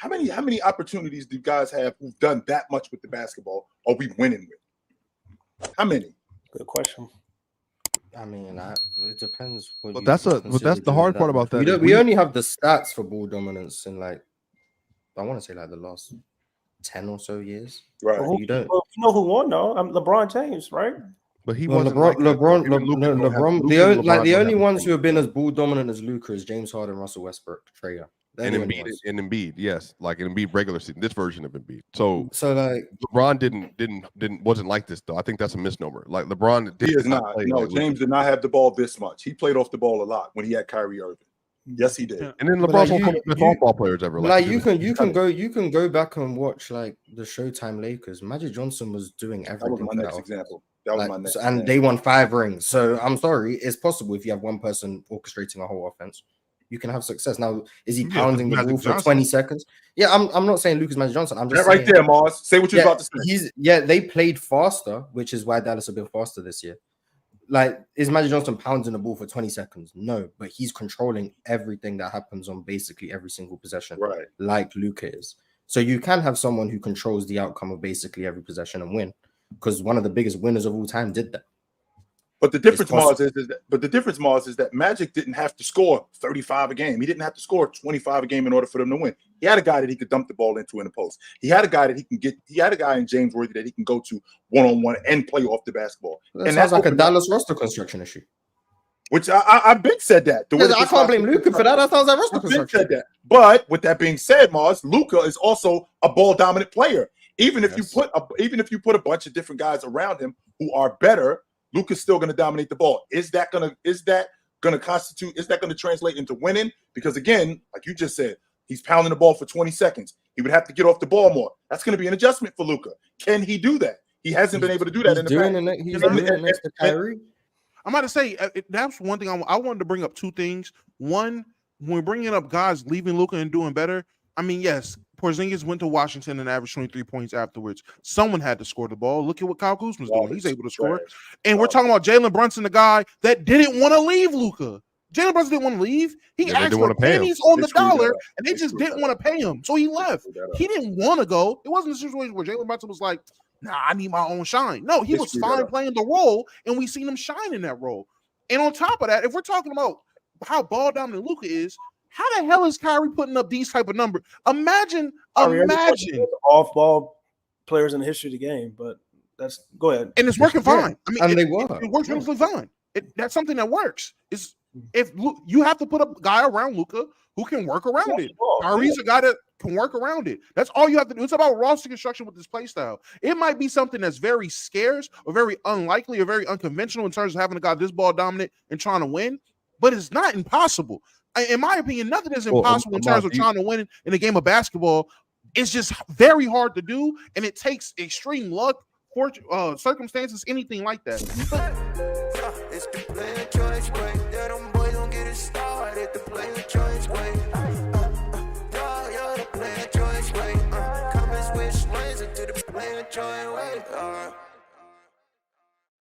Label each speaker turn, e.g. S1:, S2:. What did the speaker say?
S1: many opportunities do guys have who've done that much with the basketball are we winning with? How many?
S2: Good question.
S3: I mean, it depends.
S4: But that's the hard part about that.
S3: We only have the stats for ball dominance in like, I want to say like the last 10 or so years.
S1: Right.
S2: Well,
S3: you don't.
S2: You know who won though? LeBron James, right?
S4: But he
S3: wasn't LeBron. The only ones who have been as ball dominant as Luka is James Harden, Russell Westbrook, Trae Young.
S4: And Embiid, yes, like in Embiid regular season, this version of Embiid. So
S3: like
S4: LeBron wasn't like this though. I think that's a misnomer. Like LeBron,
S1: he is not. No, James did not have the ball this much. He played off the ball a lot when he had Kyrie Irving. Yes, he did.
S4: And then LeBron's one of the best ball players ever.
S3: Like you can go back and watch like the Showtime Lakers. Magic Johnson was doing everything.
S1: That was my next example. That was my next.
S3: And they won 5 rings. So I'm sorry, it's possible if you have one person orchestrating a whole offense. You can have success. Now, is he pounding the ball for 20 seconds? Yeah, I'm not saying Lucas Magic Johnson. I'm just saying,
S1: right there, Mars. Say what you're about to say.
S3: They played faster, which is why Dallas have been faster this year. Like, is Magic Johnson pounding the ball for 20 seconds? No, but he's controlling everything that happens on basically every single possession,
S1: right? Like
S3: Luka is. So you can have someone who controls the outcome of basically every possession and win, because one of the biggest winners of all time did that.
S1: But the difference, Mars, is that Magic didn't have to score 35 a game. He didn't have to score 25 a game in order for them to win. He had a guy that he could dump the ball into in the post. He had a guy that he had a guy in James Worthy that he can go to one-on-one and play off the basketball.
S3: That sounds like a Dallas roster construction issue.
S1: Which I've been said that.
S3: I can't blame Luka for that. That sounds like roster construction.
S1: Said that. But with that being said, Mars, Luka is also a ball-dominant player. Even if you put a bunch of different guys around him who are better, Luka's still going to dominate the ball. Is that going to translate into winning? Because again, like you just said, he's pounding the ball for 20 seconds. He would have to get off the ball more. That's going to be an adjustment for Luka. Can he do that? He hasn't been able to do that in the past.
S3: He's doing it next to Kyrie.
S5: I'm about to say that's one thing I wanted to bring up. 2 things. One, when we're bringing up guys leaving Luka and doing better, I mean, yes, Porzingis went to Washington and averaged 23 points afterwards. Someone had to score the ball. Look at what Kyle Kuzma's doing. He's able to score. And we're talking about Jalen Brunson, the guy that didn't want to leave Luka. Jalen Brunson didn't want to leave. He asked for pennies on the dollar, and they just didn't want to pay him. So he left. He didn't want to go. It wasn't a situation where Jalen Brunson was like, nah, I need my own shine. No, he was fine playing the role, and we seen him shine in that role. And on top of that, if we're talking about how ball dominant Luka is, how the hell is Kyrie putting up these type of numbers? Imagine
S2: off-ball players in the history of the game, but go ahead.
S5: And it's working fine. I mean,
S3: it
S5: works perfectly fine. That's something that works. If you have to put a guy around Luka who can work around it. Kyrie's a guy that can work around it. That's all you have to do. It's about roster construction with this play style. It might be something that's very scarce or very unlikely or very unconventional in terms of having a guy this ball dominant and trying to win, but it's not impossible. In my opinion, nothing is impossible in terms of trying to win in a game of basketball. It's just very hard to do, and it takes extreme luck, circumstances, anything like that.
S6: It's the player choice way. Yeah, them boys don't get it started. The player choice way. Yeah, the player choice way. Come and switch lanes into the player choice way.